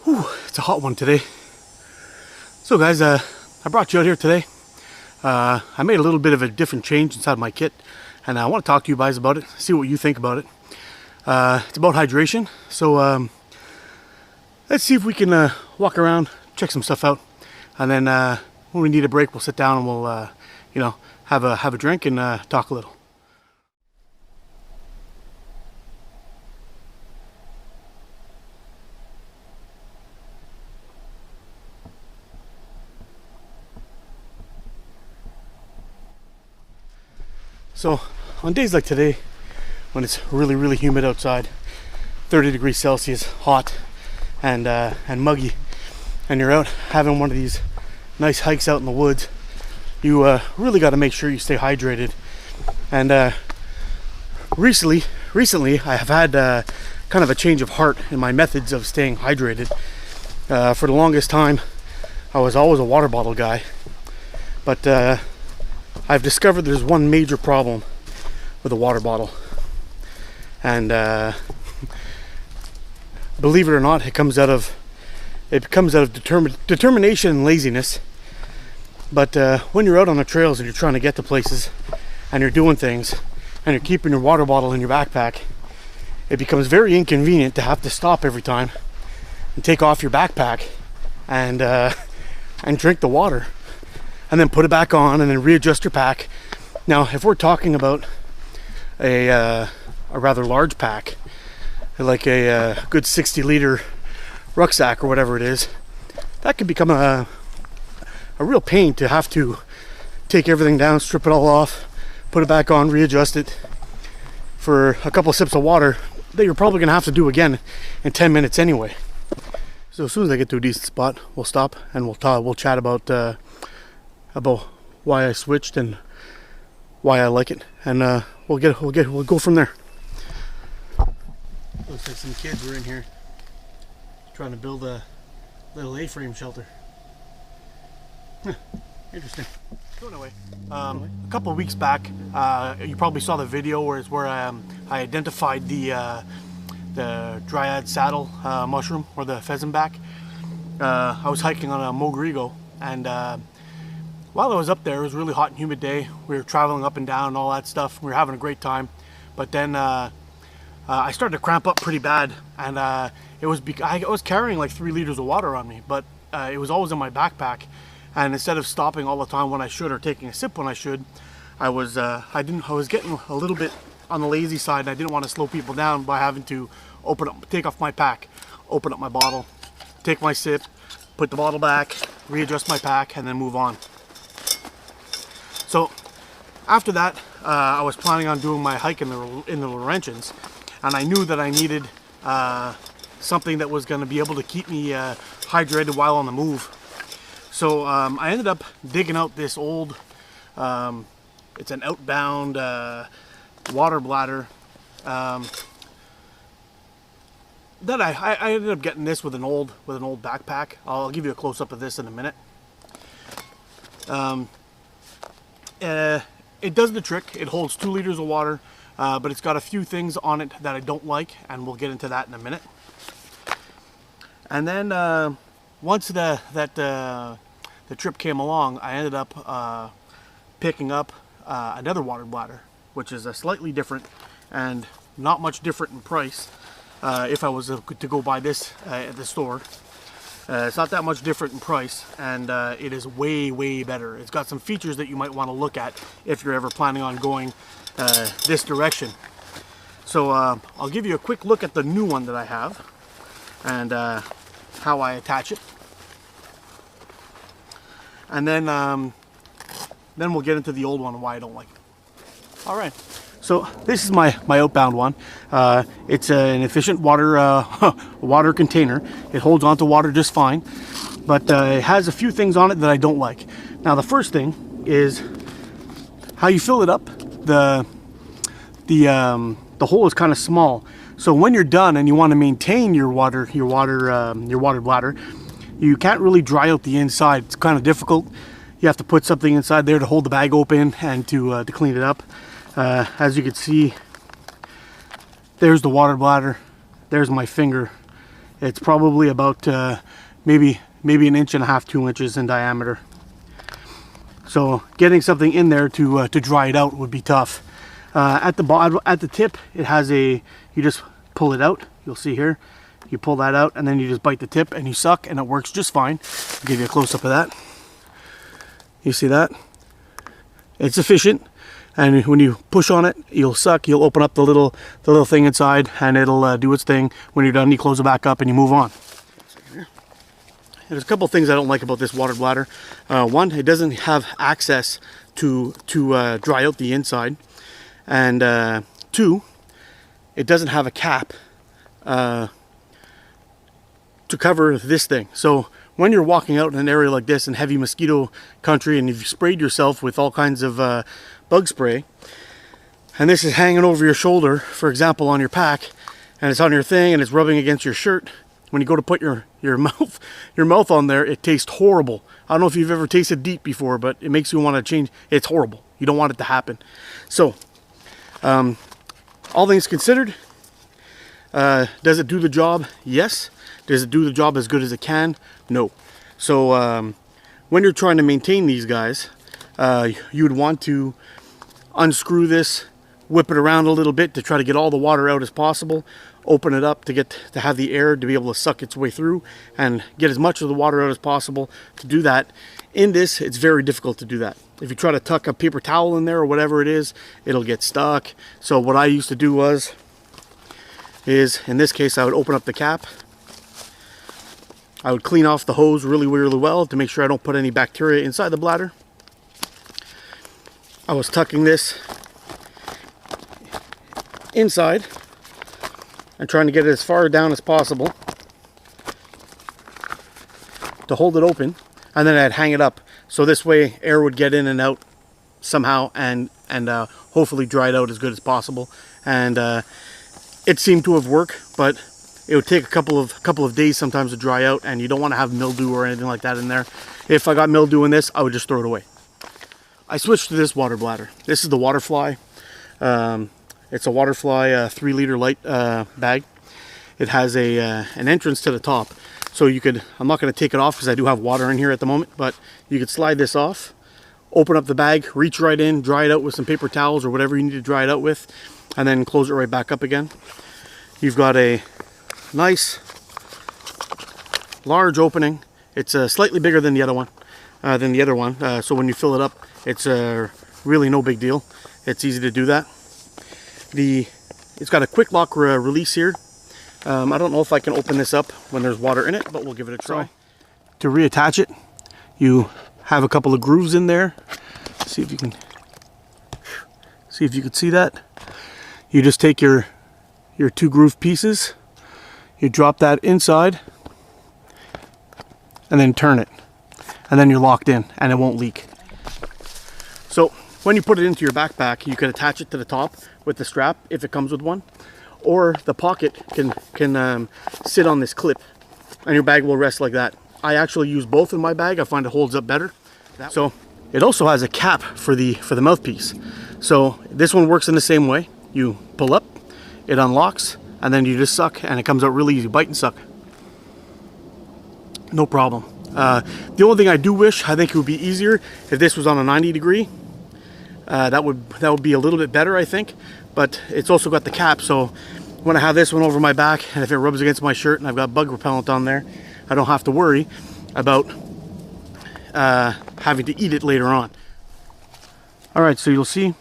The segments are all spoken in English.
Whew, it's a hot one today. So guys, I brought you out here today. I made a little bit of a different change inside my kit, and I want to talk to you guys about it, see what you think about it. It's about hydration, so let's see if we can walk around, check some stuff out, and then when we need a break, we'll sit down and we'll you know, have a drink and talk a little. So on days like today, when it's really humid outside, 30 degrees Celsius, hot and muggy, and you're out having one of these nice hikes out in the woods, you really got to make sure you stay hydrated. And recently I have had kind of a change of heart in my methods of staying hydrated. For the longest time I was always a water bottle guy, but I've discovered there's one major problem with a water bottle, and believe it or not, it comes out of determination and laziness. But when you're out on the trails and you're trying to get to places and you're doing things and you're keeping your water bottle in your backpack, it becomes very inconvenient to have to stop every time and take off your backpack and drink the water, and then put it back on and then readjust your pack. Now, if we're talking about a rather large pack, like a good 60-liter rucksack or whatever it is, that can become a real pain to have to take everything down, strip it all off, put it back on, readjust it for a couple sips of water that you're probably going to have to do again in 10 minutes anyway. So as soon as I get to a decent spot, we'll stop and we'll chat about why I switched and why I like it, and we'll go from there. Looks like some kids were in here trying to build a little A-frame shelter. Interesting. So anyway, a couple of weeks back, you probably saw the video where I identified the dryad saddle mushroom, or the pheasant back. I was hiking on a Mogrigo, and while I was up there, it was a really hot and humid day. We were traveling up and down and all that stuff. We were having a great time. But then I started to cramp up pretty bad. And I was carrying like 3 liters of water on me, but it was always in my backpack. And instead of stopping all the time when I should, or taking a sip when I should, I was getting a little bit on the lazy side, and I didn't want to slow people down by having to take off my pack, open up my bottle, take my sip, put the bottle back, readjust my pack, and then move on. So after that, I was planning on doing my hike in the Laurentians, and I knew that I needed something that was going to be able to keep me hydrated while on the move. So I ended up digging out this old, it's an outbound water bladder. That I ended up getting this with an old backpack. I'll give you a close up of this in a minute. It does the trick. It holds 2 liters of water, but it's got a few things on it that I don't like, and we'll get into that in a minute. And then once the trip came along, I ended up picking up another water bladder, which is a slightly different and not much different in price. If I was to go buy this at the store, it's not that much different in price, and it is way better. It's got some features that you might want to look at if you're ever planning on going this direction. So I'll give you a quick look at the new one that I have and how I attach it, and then we'll get into the old one and why I don't like it. All right. So this is my outbound one. It's an efficient water container. It holds onto water just fine, but it has a few things on it that I don't like. Now, the first thing is how you fill it up. The hole is kind of small, so when you're done and you want to maintain your water bladder, you can't really dry out the inside. It's kind of difficult. You have to put something inside there to hold the bag open and to clean it up. As you can see, there's the water bladder, there's my finger, It's probably about maybe an inch and a half, 2 inches in diameter. So getting something in there to dry it out would be tough. At the bottom, at the tip, it has you just pull it out. You'll see here, you pull that out and then you just bite the tip and you suck, and it works just fine. I'll give you a close-up of that. You see that? It's efficient, and when you push on it, you'll suck. You'll open up the little thing inside, and it'll do its thing. When you're done, you close it back up and you move on. There's a couple of things I don't like about this water bladder. One, it doesn't have access to dry out the inside, and two, it doesn't have a cap to cover this thing. So when you're walking out in an area like this in heavy mosquito country, and you've sprayed yourself with all kinds of bug spray, and this is hanging over your shoulder, for example, on your pack, and it's on your thing and it's rubbing against your shirt, when you go to put your mouth on there, it tastes horrible. I don't know if you've ever tasted DEET before, but it makes you want to change. It's horrible. You don't want it to happen. So all things considered, does it do the job? Yes. Does it do the job as good as it can? No. So when you're trying to maintain these guys, you would want to unscrew this, whip it around a little bit to try to get all the water out as possible, open it up to have the air to be able to suck its way through and get as much of the water out as possible. To do that in this, it's very difficult to do that. If you try to tuck a paper towel in there or whatever it is, it'll get stuck. So what I used to do is in this case, I would open up the cap. I would clean off the hose really well to make sure I don't put any bacteria inside the bladder. I was tucking this inside and trying to get it as far down as possible to hold it open, and then I'd hang it up so this way air would get in and out somehow, and hopefully dry it out as good as possible. And it seemed to have worked, but it would take a couple of days sometimes to dry out, and you don't want to have mildew or anything like that in there. If I got mildew in this, I would just throw it away. I switched to this water bladder. This is the Waterfly. It's a Waterfly 3-liter light bag. It has an entrance to the top, so you could, I'm not going to take it off because I do have water in here at the moment, but you could slide this off, open up the bag, reach right in, dry it out with some paper towels or whatever you need to dry it out with, and then close it right back up again. You've got a nice large opening. It's slightly bigger than the other one. So when you fill it up, it's really no big deal. It's easy to do that. It's got a quick lock release here. I don't know if I can open this up when there's water in it, but we'll give it a try. So, to reattach it, you have a couple of grooves in there. See if you can see that. You just take your 2 groove pieces, you drop that inside, and then turn it, and then you're locked in and it won't leak. So when you put it into your backpack, you can attach it to the top with the strap if it comes with one, or the pocket can sit on this clip and your bag will rest like that. I actually use both in my bag. I find it holds up better. So it also has a cap for the mouthpiece. So this one works in the same way. You pull up, it unlocks, and then you just suck, and it comes out really easy. Bite and suck. No problem. The only thing I do wish, I think it would be easier if this was on a 90 degree. That would be a little bit better, I think. But it's also got the cap, so when I have this one over my back, and if it rubs against my shirt and I've got bug repellent on there, I don't have to worry about having to eat it later on. Alright, so you'll see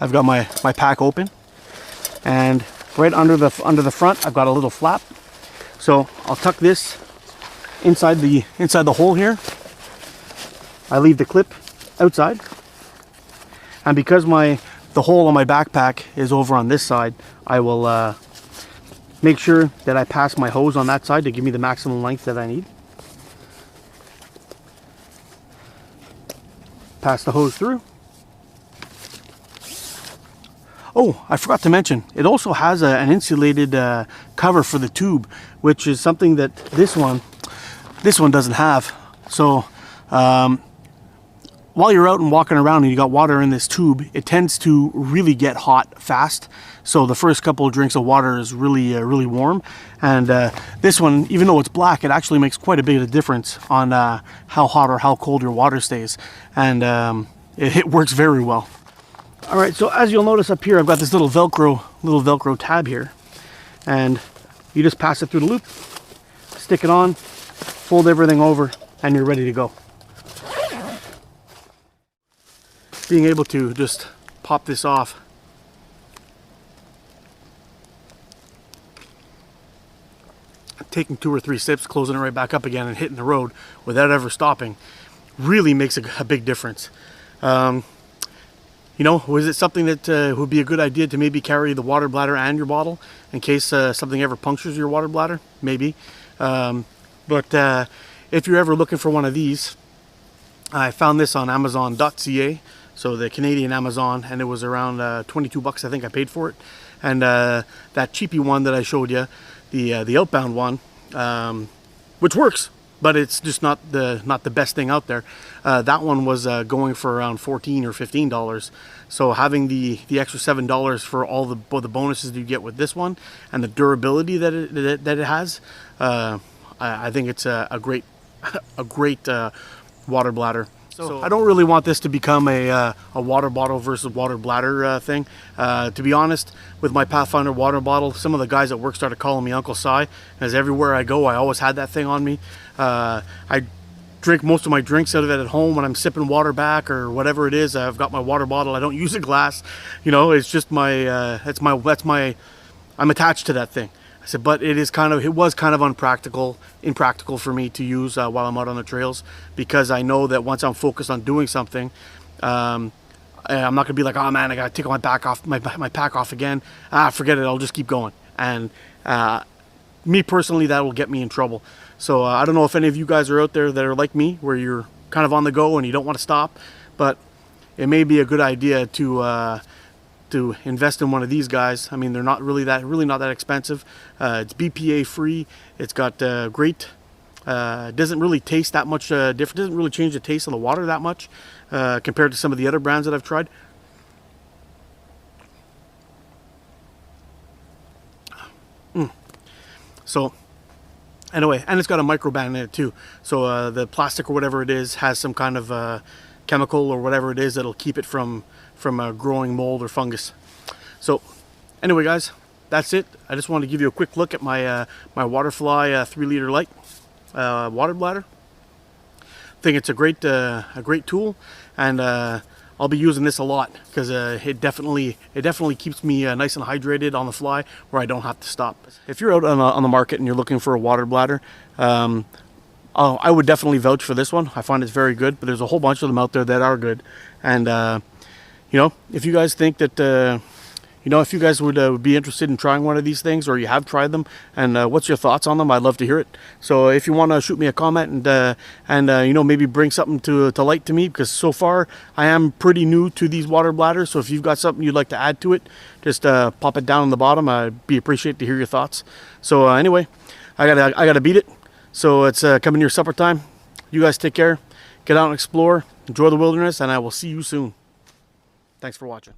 I've got my pack open, and right under the front I've got a little flap. So I'll tuck this inside the hole here. I leave the clip outside, and because the hole on my backpack is over on this side, I will make sure that I pass my hose on that side to give me the maximum length that I need. Pass the hose through. Oh, I forgot to mention, it also has an insulated cover for the tube, which is something that this one doesn't have. So while you're out and walking around and you got water in this tube, it tends to really get hot fast. So the first couple of drinks of water is really warm. And this one, even though it's black, it actually makes quite a bit of difference on how hot or how cold your water stays. And it works very well. All right, so as you'll notice up here, I've got this little Velcro tab here. And you just pass it through the loop, stick it on, fold everything over, and you're ready to go. Being able to just pop this off, taking 2 or 3 sips, closing it right back up again and hitting the road without ever stopping really makes a big difference. You know, was it something that would be a good idea to maybe carry the water bladder and your bottle in case something ever punctures your water bladder? Maybe. But if you're ever looking for one of these, I found this on Amazon.ca, so the Canadian Amazon, and it was around 22 bucks I think I paid for it. And that cheapy one that I showed you, the outbound one, which works, but it's just not the best thing out there. That one was going for around $14 or $15. So having the extra $7 for all the bonuses that you get with this one and the durability that it has, I think it's a great water bladder. So I don't really want this to become a water bottle versus water bladder thing. To be honest, with my Pathfinder water bottle, some of the guys at work started calling me Uncle Si, as everywhere I go, I always had that thing on me. I drink most of my drinks out of it at home when I'm sipping water back or whatever it is. I've got my water bottle. I don't use a glass. You know, it's just my I'm attached to that thing. I said, but it was kind of impractical for me to use while I'm out on the trails, because I know that once I'm focused on doing something, I'm not gonna be like, oh man, I gotta take my pack off again. Forget it, I'll just keep going. And me personally, that will get me in trouble. So I don't know if any of you guys are out there that are like me, where you're kind of on the go and you don't want to stop, but it may be a good idea to invest in one of these guys. I mean, they're not really not that expensive. It's BPA free. It's got great. Doesn't really taste that much different. Doesn't really change the taste of the water that much compared to some of the other brands that I've tried. So anyway, and it's got a microban in it too. So the plastic or whatever it is has some kind of chemical or whatever it is that'll keep it from growing mold or fungus. So anyway guys, that's it. I just wanted to give you a quick look at my my Waterfly 3-liter lite water bladder. I think it's a great tool, and I'll be using this a lot because it definitely keeps me nice and hydrated on the fly where I don't have to stop. If you're out on the market and you're looking for a water bladder, I would definitely vouch for this one. I find it's very good, but there's a whole bunch of them out there that are good. And you know, if you guys think that you know, if you guys would be interested in trying one of these things, or you have tried them, and what's your thoughts on them, I'd love to hear it. So if you want to shoot me a comment and you know, maybe bring something to light to me, because so far I am pretty new to these water bladders. So if you've got something you'd like to add to it, just pop it down on the bottom. I'd be appreciated to hear your thoughts. So anyway, I gotta beat it. So it's coming near supper time. You guys take care, get out and explore, enjoy the wilderness, and I will see you soon. Thanks for watching.